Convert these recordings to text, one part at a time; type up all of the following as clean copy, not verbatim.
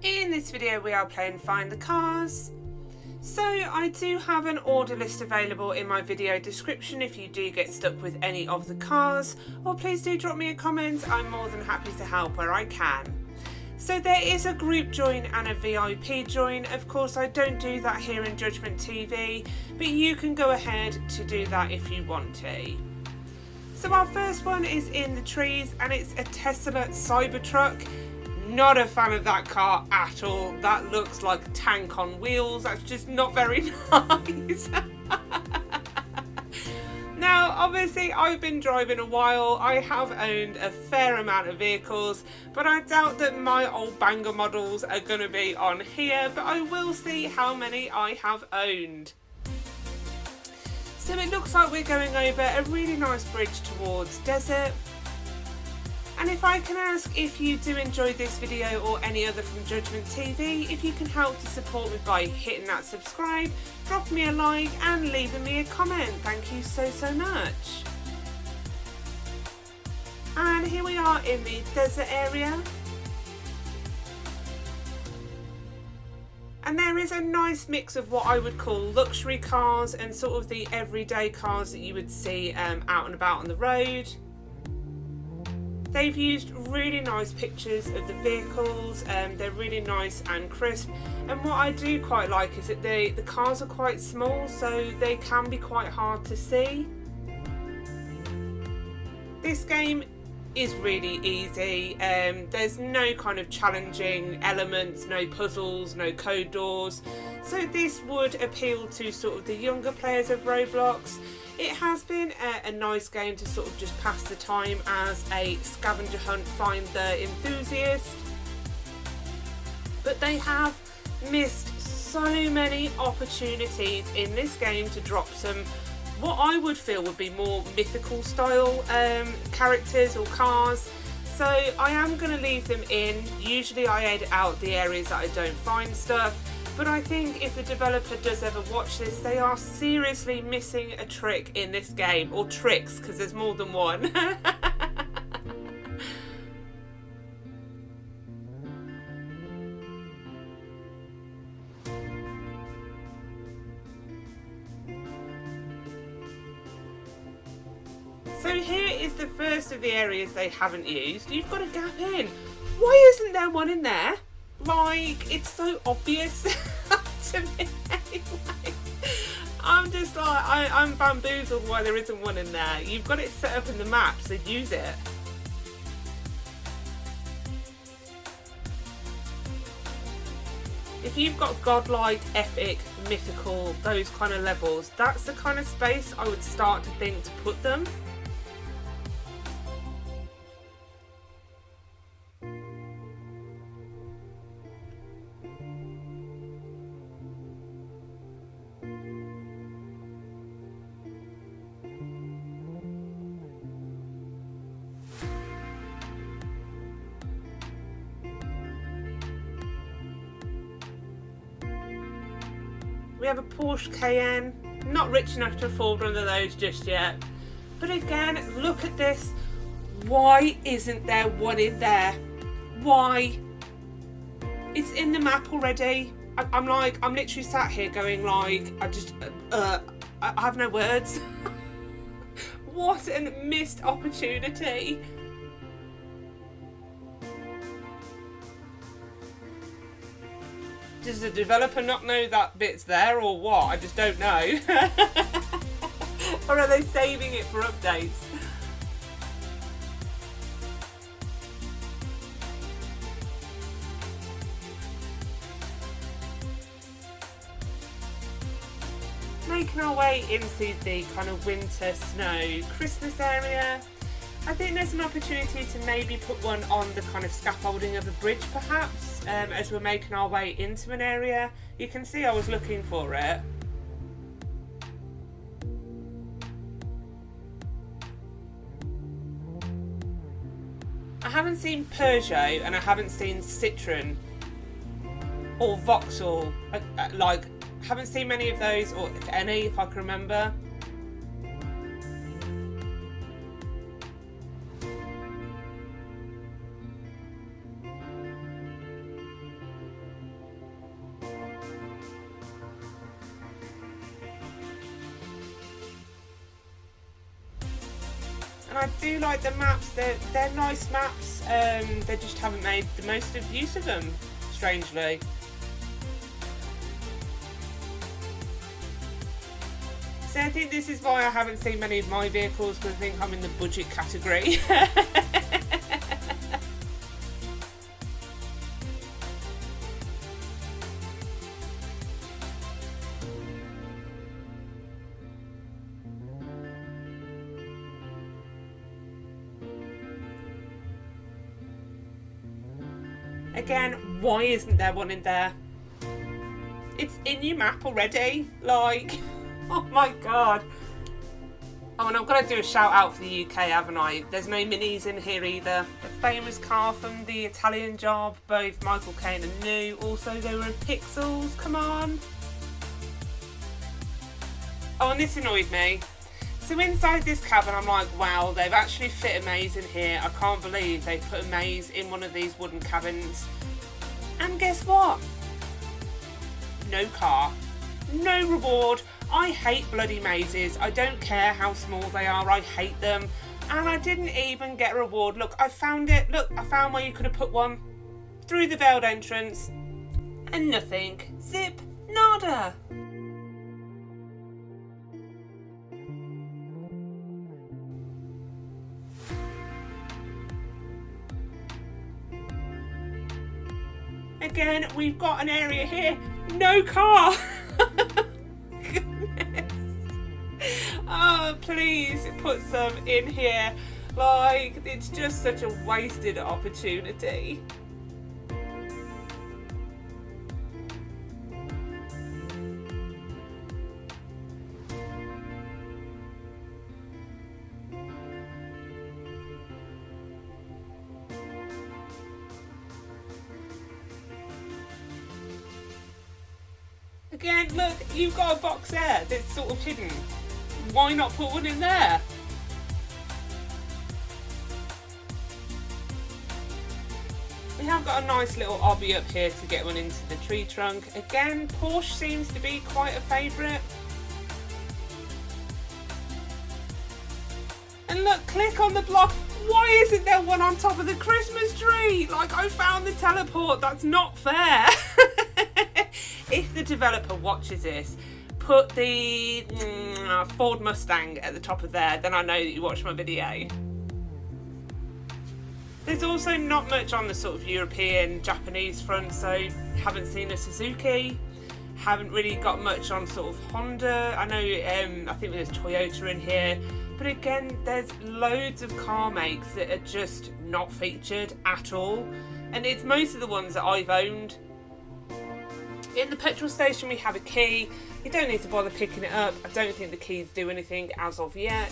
In this video we are playing Find the Cars. So I do have an order list available in my video description if you do get stuck with any of the cars, or please do drop me a comment. I'm more than happy to help where I can. So there is a group join and a VIP join. Of course I don't do that here in Judgment TV, but you can go ahead to do that if you want to. So our first one is in the trees and it's a Tesla Cybertruck. Not a fan of that car at all. That looks like a tank on wheels. That's just not very nice. Now, obviously, I've been driving a while. I have owned a fair amount of vehicles, but I doubt that my old banger models are going to be on here, but I will see how many I have owned. So it looks like we're going over a really nice bridge towards desert. And if I can ask, if you do enjoy this video or any other from Judgment TV, if you can help to support me by hitting that subscribe, drop me a like and leaving me a comment. Thank you so much. And here we are in the desert area. And there is a nice mix of what I would call luxury cars and sort of the everyday cars that you would see out and about on the road. They've used really nice pictures of the vehicles, they're really nice and crisp, and what I do quite like is that the cars are quite small, so they can be quite hard to see. This game is really easy, there's no kind of challenging elements, no puzzles, no code doors, so this would appeal to sort of the younger players of Roblox. It has been a nice game to sort of just pass the time as a scavenger hunt find the enthusiast, but they have missed so many opportunities in this game to drop some what I would feel would be more mythical style characters or cars. So I am going to leave them in. Usually I edit out the areas that I don't find stuff, but I think if the developer does ever watch this, they are seriously missing a trick in this game, or tricks, because there's more than one. So here is the first of the areas they haven't used. You've got a gap in. Why isn't there one in there? Like, it's so obvious to me anyway. I'm just like, I'm bamboozled why there isn't one in there. You've got it set up in the map, so use it. If you've got godlike, epic, mythical, those kind of levels, that's the kind of space I would start to think to put them. We have a Porsche Cayenne, not rich enough to afford one of those just yet. But again, look at this. Why isn't there one in there? Why? It's in the map already. I'm literally sat here going like, I have no words. What a missed opportunity. Does the developer not know that bit's there or what? I just don't know. Or are they saving it for updates? Making our way into the kind of winter snow Christmas area. I think there's an opportunity to maybe put one on the kind of scaffolding of a bridge perhaps, as we're making our way into an area. You can see I was looking for it. I haven't seen Peugeot and I haven't seen Citroen or Vauxhall, like haven't seen many of those, or if any, if I can remember. And I do like the maps, they're nice maps, they just haven't made the most of use of them, strangely. So I think this is why I haven't seen many of my vehicles, because I think I'm in the budget category. Again, why isn't there one in there? It's in your map already, like, oh my god. Oh, and I've got to do a shout out for the UK, haven't I? There's no minis in here either. A famous car from the Italian Job, both Michael Caine and New. Also, they were in pixels, come on. Oh, and this annoyed me. So inside this cabin, I'm like, wow, they've actually fit a maze in here. I can't believe they put a maze in one of these wooden cabins. And guess what? No car. No reward. I hate bloody mazes. I don't care how small they are. I hate them. And I didn't even get a reward. Look, I found it. Look, I found where you could have put one. Through the veiled entrance. And nothing. Zip. Nada. Again, we've got an area here, no car. Goodness. Oh, please put some in here. Like, it's just such a wasted opportunity. Again, look, you've got a box there that's sort of hidden. Why not put one in there? We have got a nice little obby up here to get one into the tree trunk. Again, Porsche seems to be quite a favourite. And look, click on the block. Why isn't there one on top of the Christmas tree? Like, I found the teleport. That's not fair. If the developer watches this, put the Ford Mustang at the top of there, then I know that you watched my video. There's also not much on the sort of European, Japanese front, so haven't seen a Suzuki, haven't really got much on sort of Honda. I know, I think there's Toyota in here, but again, there's loads of car makes that are just not featured at all, and it's most of the ones that I've owned. In the petrol station we have a key. You don't need to bother picking it up. I don't think the keys do anything as of yet.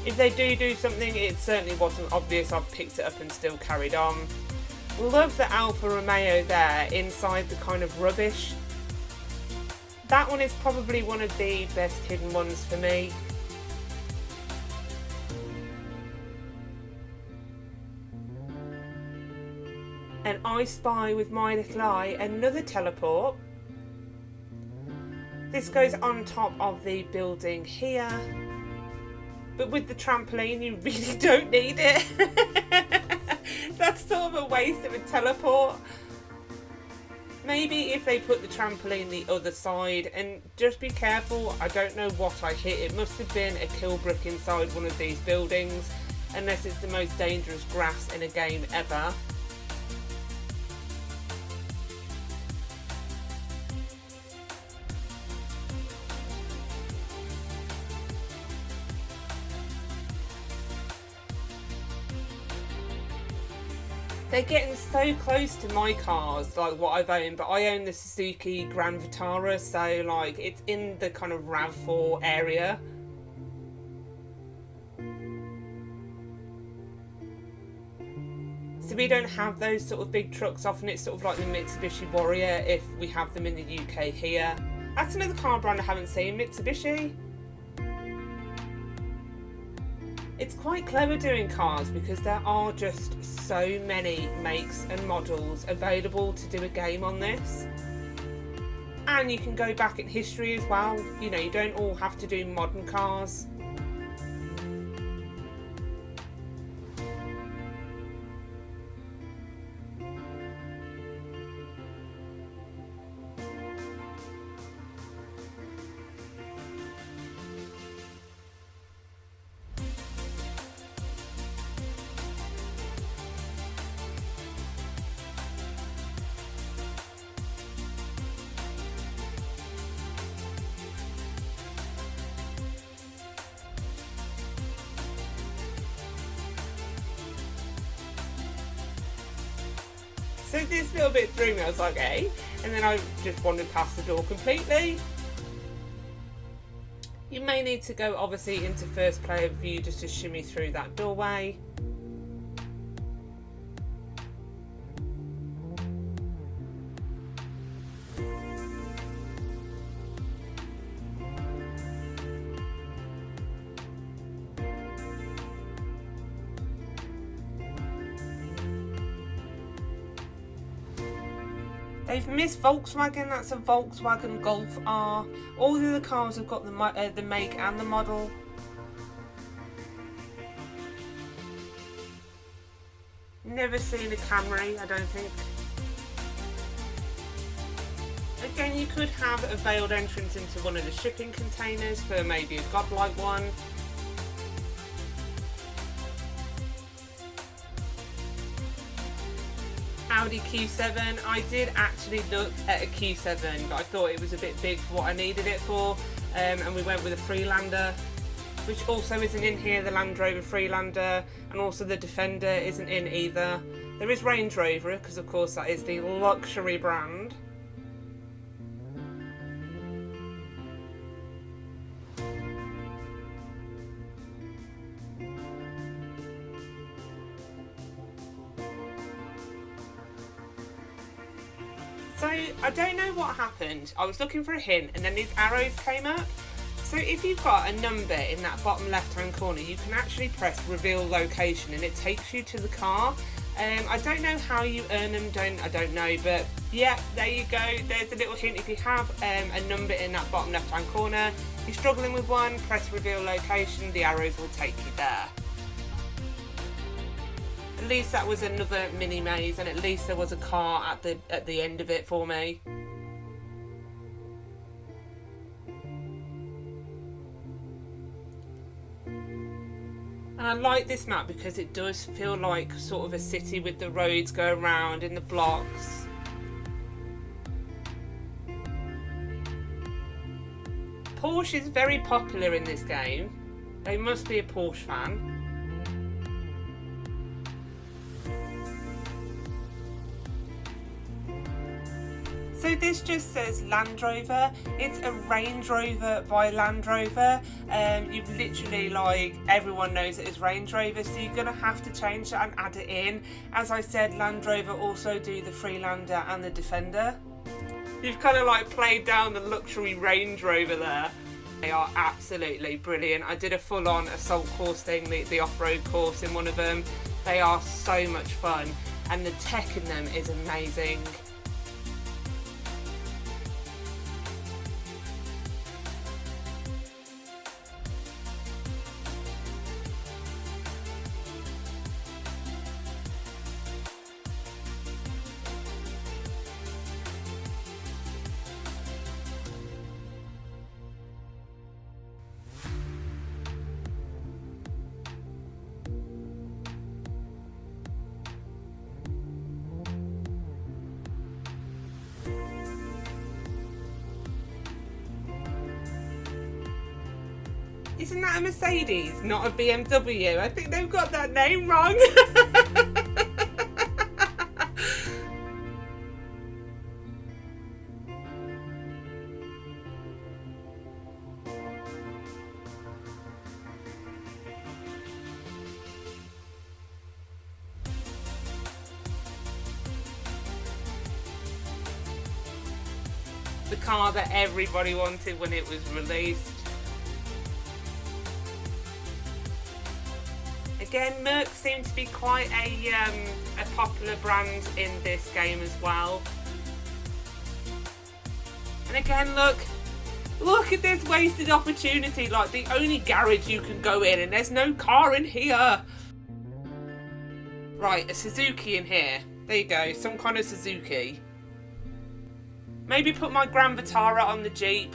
If they do something, it certainly wasn't obvious. I've picked it up and still carried on. Love the Alfa Romeo there inside the kind of rubbish. That one is probably one of the best hidden ones for me. And I spy with my little eye another teleport. This goes on top of the building here. But with the trampoline, you really don't need it. That's sort of a waste of a teleport. Maybe if they put the trampoline the other side, and just be careful, I don't know what I hit. It must have been a kill brick inside one of these buildings, unless it's the most dangerous grass in a game ever. They're getting so close to my cars, like what I've owned, but I own the Suzuki Grand Vitara, so like it's in the kind of RAV4 area. So we don't have those sort of big trucks. Often it's sort of like the Mitsubishi Warrior if we have them in the UK here. That's another car brand I haven't seen, Mitsubishi. It's quite clever doing cars because there are just so many makes and models available to do a game on this. And you can go back in history as well. You know, you don't all have to do modern cars. So this little bit threw me, I was like, hey, and then I just wandered past the door completely. You may need to go obviously into first player view just to shimmy through that doorway. They've missed Volkswagen, that's a Volkswagen Golf R. All the other cars have got the make and the model. Never seen a Camry, I don't think. Again, you could have a veiled entrance into one of the shipping containers for maybe a godlike one. Audi Q7. I did actually look at a Q7, but I thought it was a bit big for what I needed it for, and we went with a Freelander, which also isn't in here, the Land Rover Freelander, and also the Defender isn't in either. There is Range Rover, because of course that is the luxury brand. So I don't know what happened. I was looking for a hint and then these arrows came up. So if you've got a number in that bottom left hand corner, you can actually press reveal location and it takes you to the car. I don't know how you earn them, I don't know, but yeah, there you go. There's a little hint. If you have a number in that bottom left hand corner, you're struggling with one, press reveal location, the arrows will take you there. At least that was another mini maze, and at least there was a car at the end of it for me. And I like this map because it does feel like sort of a city with the roads go around in the blocks. Porsche is very popular in this game. They must be a Porsche fan. So this just says Land Rover. It's a Range Rover by Land Rover. You've literally, like, everyone knows it is Range Rover, so you're gonna have to change that and add it in. As I said, Land Rover also do the Freelander and the Defender. You've kind of like played down the luxury Range Rover there. They are absolutely brilliant. I did a full-on assault course thing, the off-road course in one of them. They are so much fun, and the tech in them is amazing. Isn't that a Mercedes, not a BMW? I think they've got that name wrong. The car that everybody wanted when it was released. Again, Merc seems to be quite a popular brand in this game as well. And again, look at this wasted opportunity, like the only garage you can go in and there's no car in here. Right, a Suzuki in here. There you go, some kind of Suzuki. Maybe put my Grand Vitara on the Jeep.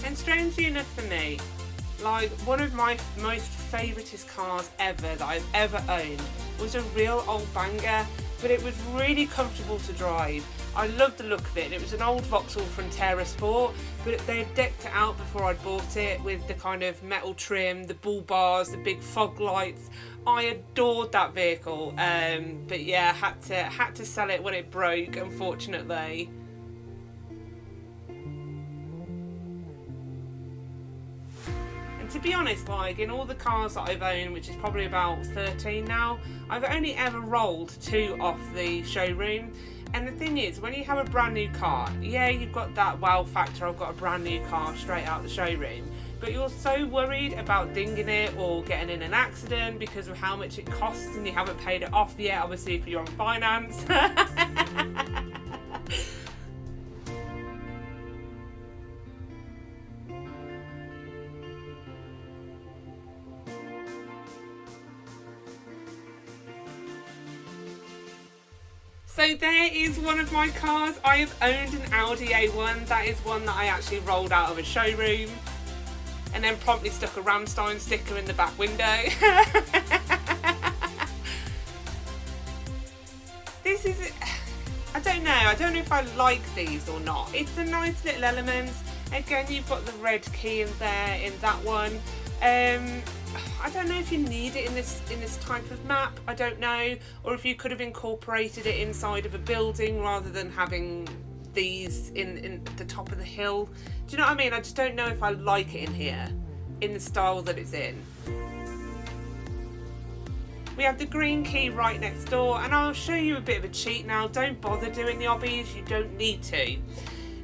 And strangely enough for me, like one of my most favouriteest cars ever that I've ever owned was a real old banger, but it was really comfortable to drive. I loved the look of it, and it was an old Vauxhall Frontera Sport, but they had decked it out before I'd bought it with the kind of metal trim, the bull bars, the big fog lights. I adored that vehicle, but yeah, had to sell it when it broke, unfortunately. To be honest, like in all the cars that I've owned, which is probably about 13 now, I've only ever rolled 2 off the showroom. And the thing is, when you have a brand new car, yeah, you've got that wow factor, I've got a brand new car straight out the showroom, but you're so worried about dinging it or getting in an accident because of how much it costs and you haven't paid it off yet, obviously if you're on finance. So there is one of my cars. I have owned an Audi A1. That is one that I actually rolled out of a showroom and then promptly stuck a Ramstein sticker in the back window. This is, I don't know if I like these or not. It's a nice little element. Again, you've got the red key in there in that one. I don't know if you need it in this type of map, I don't know, or if you could have incorporated it inside of a building rather than having these in the top of the hill. Do you know what I mean? I just don't know if I like it in here, in the style that it's in. We have the green key right next door, and I'll show you a bit of a cheat now. Don't bother doing the obbies, you don't need to.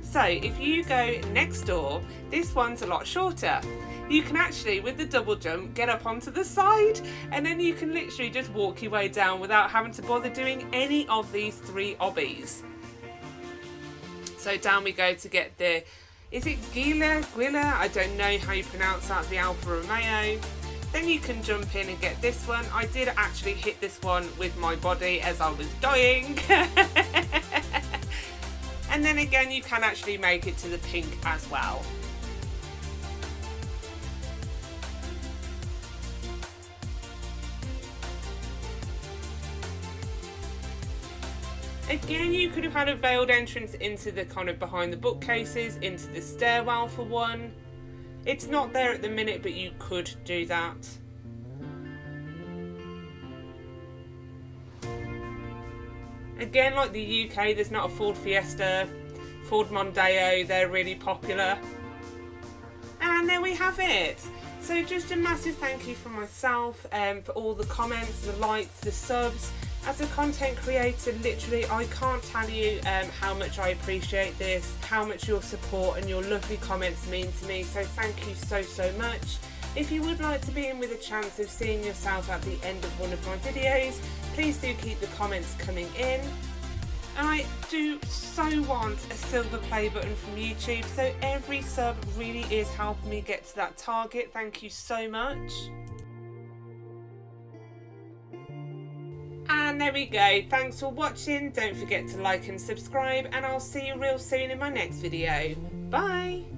So if you go next door, this one's a lot shorter. You can actually, with the double jump, get up onto the side, and then you can literally just walk your way down without having to bother doing any of these 3 obbies. So down we go to get the, is it Guilla? I don't know how you pronounce that, the Alfa Romeo. Then you can jump in and get this one. I did actually hit this one with my body as I was dying. And then again, you can actually make it to the pink as well. Again, you could have had a veiled entrance into the kind of behind the bookcases, into the stairwell for one. It's not there at the minute, but you could do that. Again, like the UK, there's not a Ford Fiesta, Ford Mondeo, they're really popular. And there we have it. So just a massive thank you from myself for all the comments, the likes, the subs. As a content creator, literally, I can't tell you how much I appreciate this, how much your support and your lovely comments mean to me. So thank you so much. If you would like to be in with a chance of seeing yourself at the end of one of my videos, please do keep the comments coming in. And I do so want a silver play button from YouTube, so every sub really is helping me get to that target. Thank you so much. And there we go. Thanks for watching. Don't forget to like and subscribe, and I'll see you real soon in my next video. Bye!